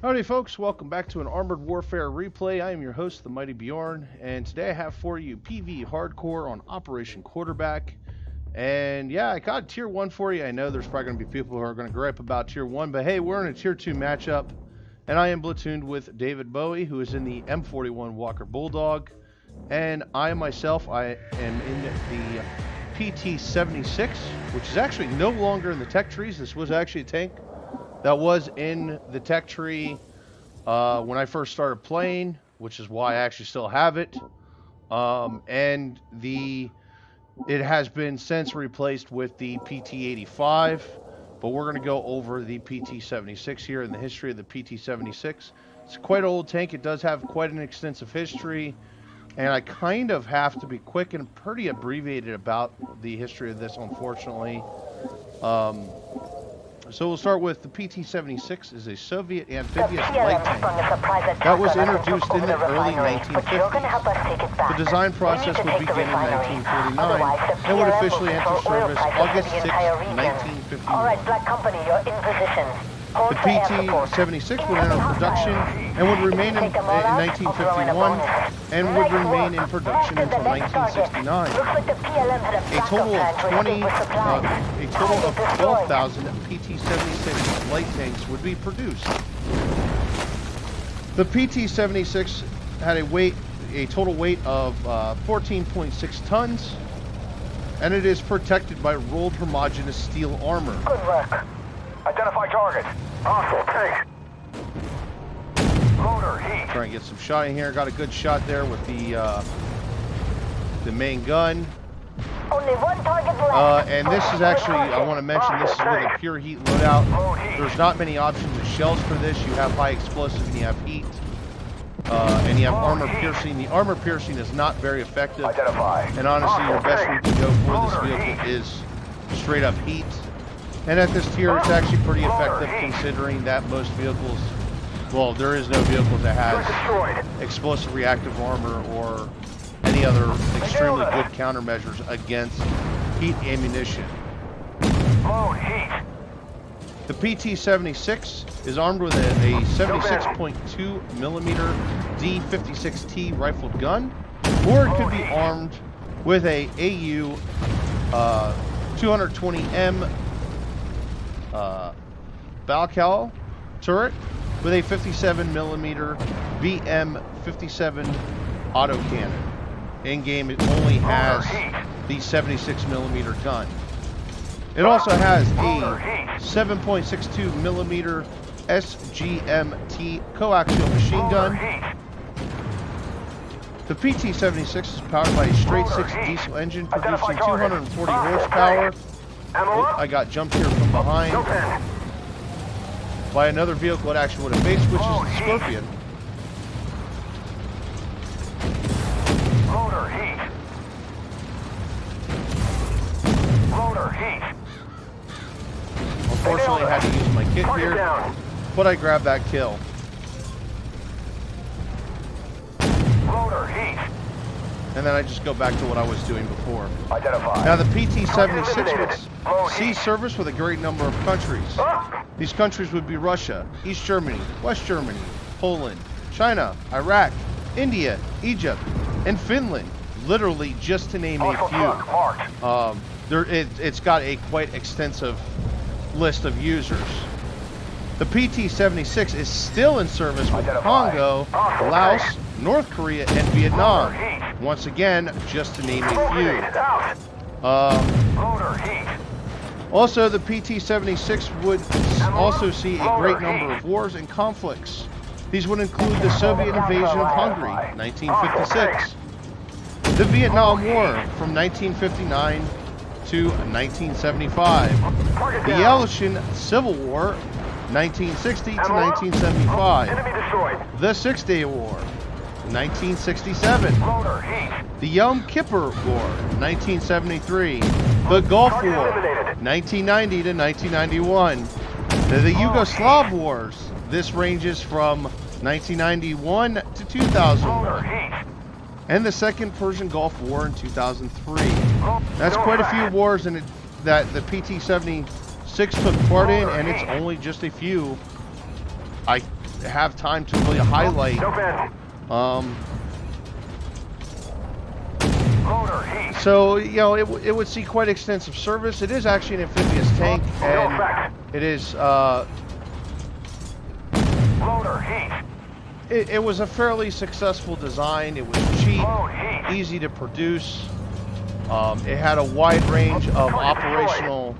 Howdy folks, welcome back to an Armored Warfare replay. I am your host, the Mighty Bjorn, and today I have for you PV Hardcore on Operation Quarterback. And yeah, I got Tier 1 for you. I know there's probably going to be people who are going to gripe about Tier 1, but hey, we're in a Tier 2 matchup, and I am platooned with David Bowie, who is in the M41 Walker Bulldog, and I myself, I am in the PT-76, which is actually no longer in the tech trees. This was actually a tank that was in the tech tree when I first started playing, which is why I actually still have it. And it has been since replaced with the PT-85, but we're going to go over the PT-76 here in the history of the PT-76. It's quite an old tank. It does have quite an extensive history, and I kind of have to be quick and pretty abbreviated about the history of this, unfortunately. So we'll start with the PT-76 is a Soviet amphibious light tank that was introduced in the early 1950s. The design process would begin in 1949 and would officially enter service August 6, 1951. Alright, Black Company, you're in position. The PT-76 would enter production and would remain in 1951 and would remain in production until 1969. A total of 12,000 PT-76 light tanks would be produced. The PT-76 had a total weight of 14.6 tons, and it is protected by rolled homogeneous steel armor. Good work. Identify target. Hostile tank. Motor heat. Try and get some shot in here. Got a good shot there with the main gun. Only one target left. And this is actually, I want to mention, this is with a pure heat loadout. There's not many options of shells for this. You have high explosive and you have heat. And you have armor piercing. The armor piercing is not very effective. And honestly, your best route to go for this vehicle is straight up heat. And at this tier, it's actually pretty effective considering that most vehicles, well, there is no vehicle that has explosive reactive armor or any other extremely good countermeasures against heat ammunition. The PT-76 is armed with a 76.2 millimeter D56T rifled gun, or it could be armed with a AU 220M Balcal turret with a 57 millimeter BM57 autocannon. In game, it only has the 76 millimeter gun. It also has a 7.62 millimeter SGMT coaxial machine gun. The PT-76 is powered by a straight 6 diesel engine producing 240 horsepower. Oh, I got jumped here from behind by another vehicle at action with a base, which is the Scorpion. Motor heat. Motor heat. Unfortunately, I had to use my kit here, but I grabbed that kill. Motor heat. And then I just go back to what I was doing before. Identify. Now the PT-76 would see service with a great number of countries. These countries would be Russia, East Germany, West Germany, Poland, China, Iraq, India, Egypt, and Finland. Literally, just to name a few. It's got a quite extensive list of users. The PT-76 is still in service with Congo, Laos, North Korea, and Vietnam. Once again, just to name a few. Also, the PT-76 would also see a great number of wars and conflicts. These would include the Soviet invasion of Hungary, 1956, the Vietnam War from 1959 to 1975, the Yeltsin Civil War, 1960 to 1975, the Six-Day War, 1967, the Yom Kippur War, 1973, the Gulf War, 1990 to 1991, the Yugoslav Wars. This ranges from 1991 to 2001, and the Second Persian Gulf War in 2003. That's quite a few wars that the PT-76 took part in, and it's only just a few I have time to really highlight. Jump in. Loader, heat. So, you know, it would see quite extensive service. It is actually an amphibious tank, and it is, Loader, heat. it was a fairly successful design. It was cheap, Load, heat. easy to produce. It had a wide range of operational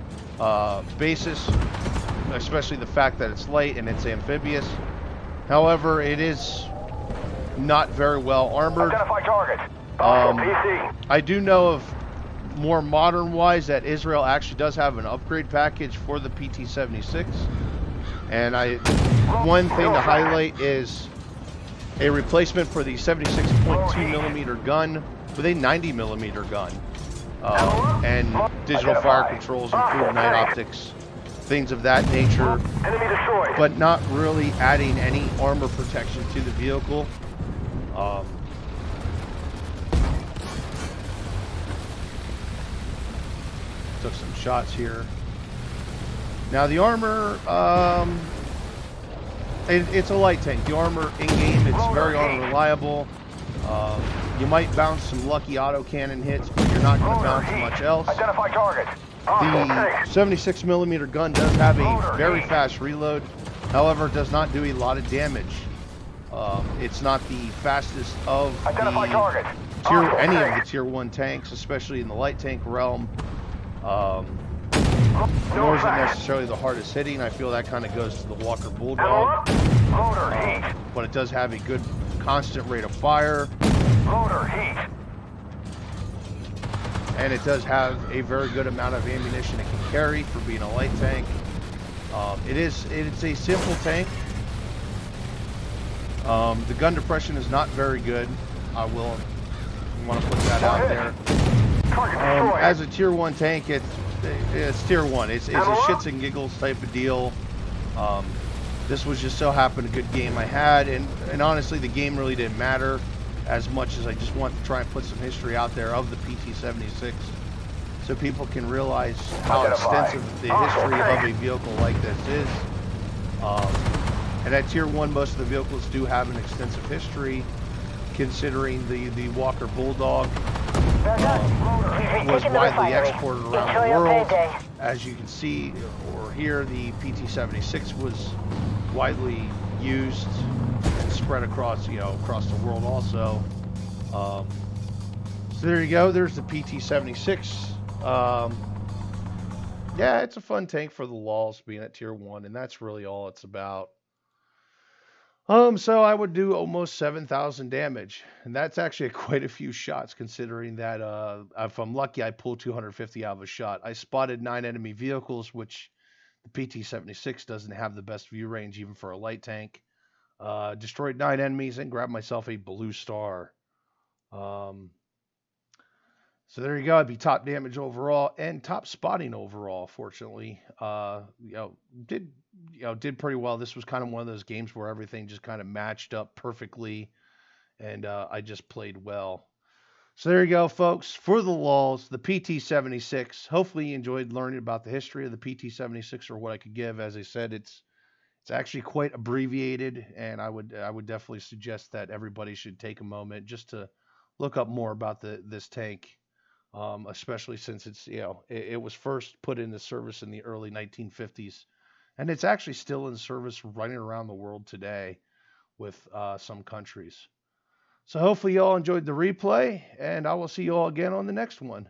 basis, especially the fact that it's light and it's amphibious. However, it is not very well armored. Identify target. PC. I do know of more modern wise that Israel actually does have an upgrade package for the PT-76. And one thing to highlight is a replacement for the 76.2 millimeter gun with a 90 millimeter gun. And digital fire controls, improved night optics, things of that nature, Enemy destroyed. but not really adding any armor protection to the vehicle. Took some shots here. Now the armor, it's a light tank. The armor in-game, it's very unreliable. You might bounce some lucky autocannon hits, but you're not going to bounce much else. Identify target. The 76 millimeter gun does have a very fast reload. However, it does not do a lot of damage. It's not the fastest of Identify target. any of the tier 1 tanks, especially in the light tank realm. Nor is it necessarily the hardest hitting. I feel that kind of goes to the Walker Bulldog. Loader, heat. But it does have a good constant rate of fire. Loader, heat. And it does have a very good amount of ammunition it can carry for being a light tank. It's a simple tank. The gun depression is not very good. I want to put that out there. As a tier 1 tank, it's tier 1. It's a shits and giggles type of deal. This was just so happened a good game I had, and honestly the game really didn't matter as much as I just want to try and put some history out there of the PT-76 so people can realize how extensive the history of a vehicle like this is. And at tier 1, most of the vehicles do have an extensive history, considering the Walker Bulldog was widely exported around the world. As you can see or hear, the PT-76 was widely used and spread across the world also. So there you go. There's the PT-76. Yeah, it's a fun tank for the lulz, being at tier 1, and that's really all it's about. So I would do almost 7,000 damage, and that's actually quite a few shots, considering that if I'm lucky, I pull 250 out of a shot. I spotted 9 enemy vehicles, which the PT-76 doesn't have the best view range even for a light tank. Destroyed 9 enemies and grabbed myself a blue star. So there you go. I'd be top damage overall and top spotting overall. Fortunately, did pretty well. This was kind of one of those games where everything just kind of matched up perfectly, and I just played well. So there you go, folks. For the lulz, the PT-76. Hopefully you enjoyed learning about the history of the PT-76 or what I could give. As I said, it's actually quite abbreviated, and I would definitely suggest that everybody should take a moment just to look up more about this tank. Especially since it was first put into service in the early 1950s, and it's actually still in service running around the world today with some countries. So hopefully you all enjoyed the replay, and I will see you all again on the next one.